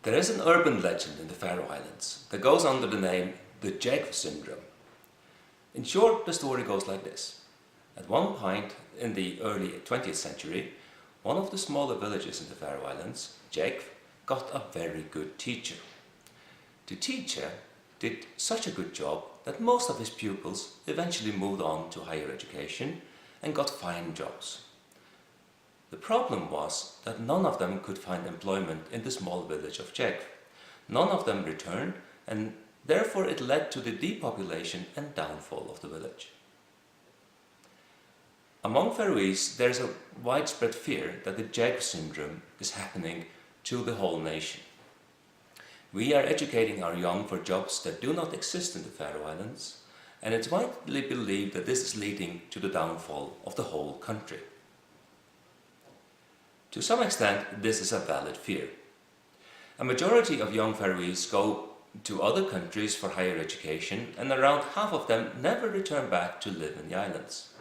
There is an urban legend in the Faroe Islands that goes under the name the Jeggv syndrome. In short, the story goes like this. At one point in the early 20th century, one of the smaller villages in the Faroe Islands, Jeggv, got a very good teacher. The teacher did such a good job that most of his pupils eventually moved on to higher education and got fine jobs. The problem was that none of them could find employment in the small village of Jeggv. None of them returned, and therefore it led to the depopulation and downfall of the village. Among Faroese, there is a widespread fear that the Jeggv syndrome is happening to the whole nation. We are educating our young for jobs that do not exist in the Faroe Islands, and it's widely believed that this is leading to the downfall of the whole country. To some extent, this is a valid fear. A majority of young Faroese go to other countries for higher education, and around half of them never return back to live in the islands.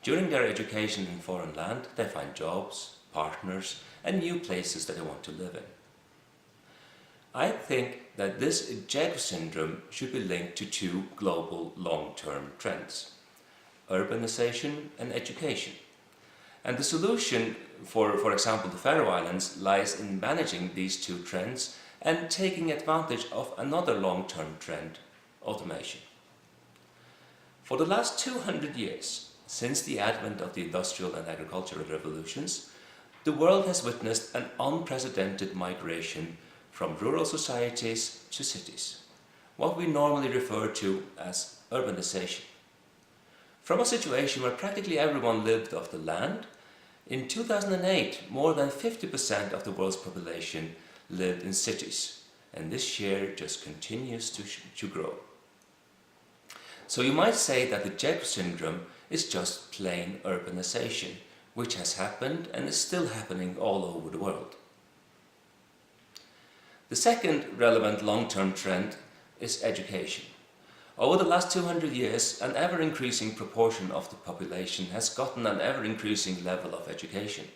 During their education in foreign land, they find jobs, partners, and new places that they want to live in. I think that this Jeggv syndrome should be linked to two global long-term trends: urbanization and education. And the solution for example, the Faroe Islands lies in managing these two trends and taking advantage of another long-term trend: automation. For the last 200 years, since the advent of the industrial and agricultural revolutions, the world has witnessed an unprecedented migration from rural societies to cities, what we normally refer to as urbanization. From a situation where practically everyone lived off the land, in 2008 more than 50% of the world's population lived in cities, and this share just continues to grow. So you might say that the Jeggv syndrome is just plain urbanization, which has happened and is still happening all over the world. The second relevant long-term trend is education. Over the last 200 years, an ever-increasing proportion of the population has gotten an ever-increasing level of education.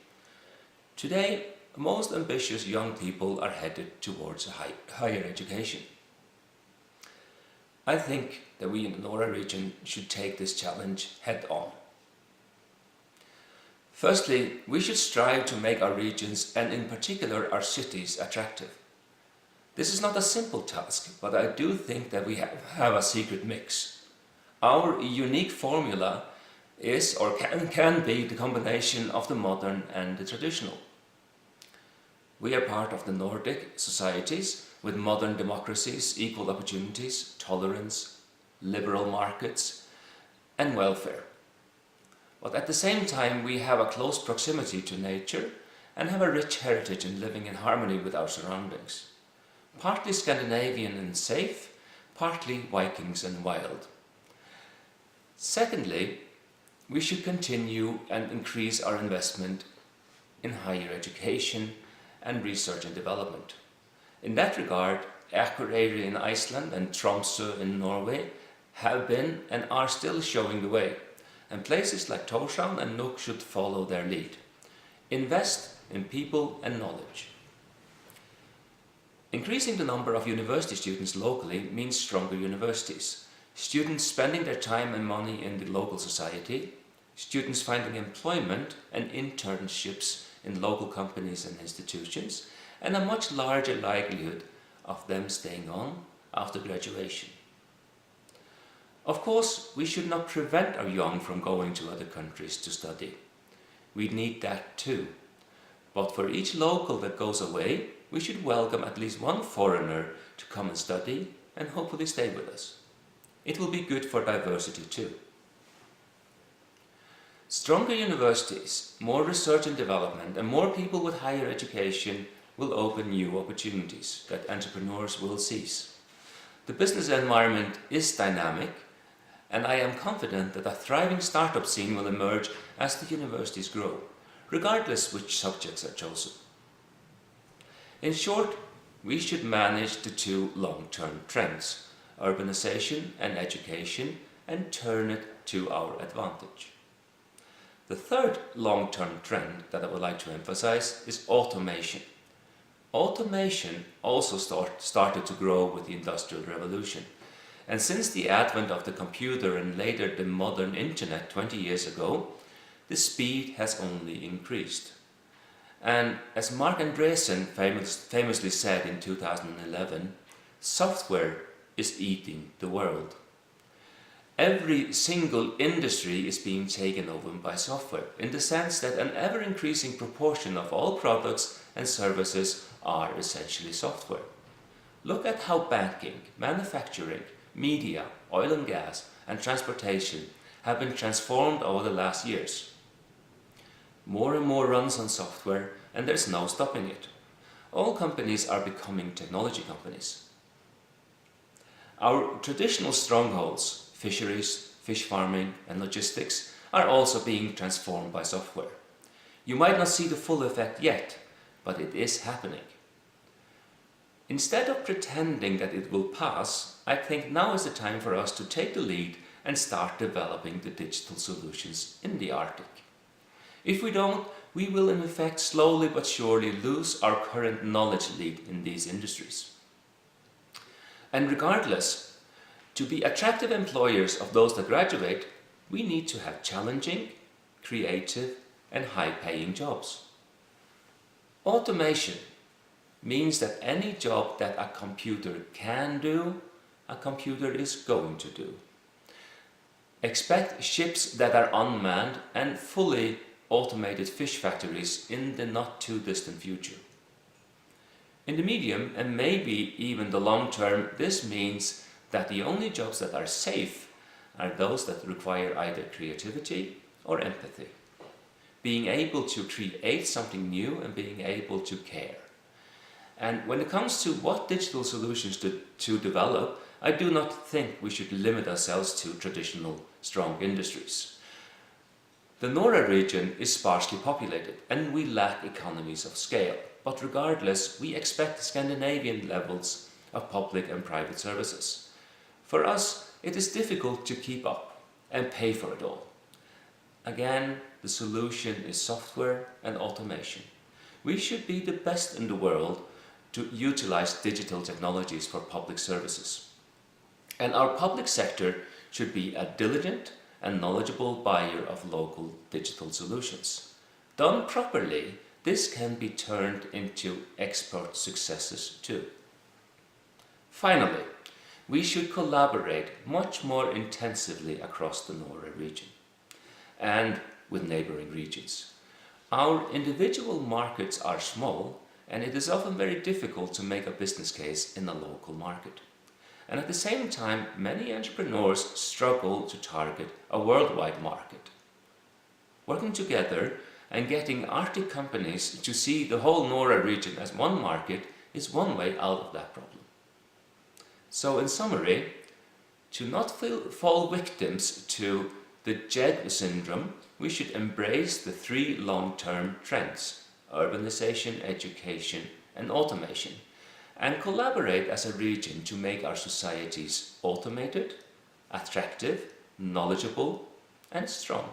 Today, most ambitious young people are headed towards higher education. I think that we in the NORA region should take this challenge head-on. Firstly, we should strive to make our regions, and in particular our cities, attractive. This is not a simple task, but I do think that we have a secret mix. Our unique formula is or can be the combination of the modern and the traditional. We are part of the Nordic societies with modern democracies, equal opportunities, tolerance, liberal markets, and welfare. But at the same time, we have a close proximity to nature and have a rich heritage in living in harmony with our surroundings. Partly Scandinavian and safe, partly Vikings and wild. Secondly, we should continue and increase our investment in higher education and research and development. In that regard, Akureyri in Iceland and Tromsø in Norway have been and are still showing the way, and places like Tórshavn and Nuuk should follow their lead. Invest in people and knowledge. Increasing the number of university students locally means stronger universities, students spending their time and money in the local society, students finding employment and internships in local companies and institutions, and a much larger likelihood of them staying on after graduation. Of course, we should not prevent our young from going to other countries to study. We need that too. But for each local that goes away, we should welcome at least one foreigner to come and study and hopefully stay with us. It will be good for diversity too. Stronger universities, more research and development, and more people with higher education will open new opportunities that entrepreneurs will seize. The business environment is dynamic, and I am confident that a thriving startup scene will emerge as the universities grow, regardless which subjects are chosen. In short, we should manage the two long-term trends, urbanization and education, and turn it to our advantage. The third long-term trend that I would like to emphasize is automation. Automation also started to grow with the Industrial Revolution. And since the advent of the computer and later the modern internet 20 years ago, the speed has only increased. And as Mark Andreessen famously said in 2011, software is eating the world. Every single industry is being taken over by software, in the sense that an ever-increasing proportion of all products and services are essentially software. Look at how banking, manufacturing, media, oil and gas, and transportation have been transformed over the last years. More and more runs on software, and there's no stopping it. All companies are becoming technology companies. Our traditional strongholds, fisheries, fish farming, and logistics, are also being transformed by software. You might not see the full effect yet, but it is happening. Instead of pretending that it will pass, I think now is the time for us to take the lead and start developing the digital solutions in the Arctic. If we don't, we will in effect slowly but surely lose our current knowledge lead in these industries. And regardless, to be attractive employers of those that graduate, we need to have challenging, creative, and high-paying jobs. Automation means that any job that a computer can do, a computer is going to do. Expect ships that are unmanned and fully automated fish factories in the not too distant future. In the medium and maybe even the long term, this means that the only jobs that are safe are those that require either creativity or empathy. Being able to create something new and being able to care. And when it comes to what digital solutions to develop, I do not think we should limit ourselves to traditional strong industries. The NORA region is sparsely populated and we lack economies of scale. But regardless, we expect Scandinavian levels of public and private services. For us, it is difficult to keep up and pay for it all. Again, the solution is software and automation. We should be the best in the world to utilize digital technologies for public services. And our public sector should be a diligent and knowledgeable buyer of local digital solutions. Done properly, this can be turned into export successes too. Finally, we should collaborate much more intensively across the NORA region and with neighboring regions. Our individual markets are small, and it is often very difficult to make a business case in a local market. And at the same time, many entrepreneurs struggle to target a worldwide market. Working together and getting Arctic companies to see the whole NORA region as one market is one way out of that problem. So in summary, to not fall victims to the JED syndrome, we should embrace the three long-term trends: urbanization, education, and automation, and collaborate as a region to make our societies automated, attractive, knowledgeable, and strong.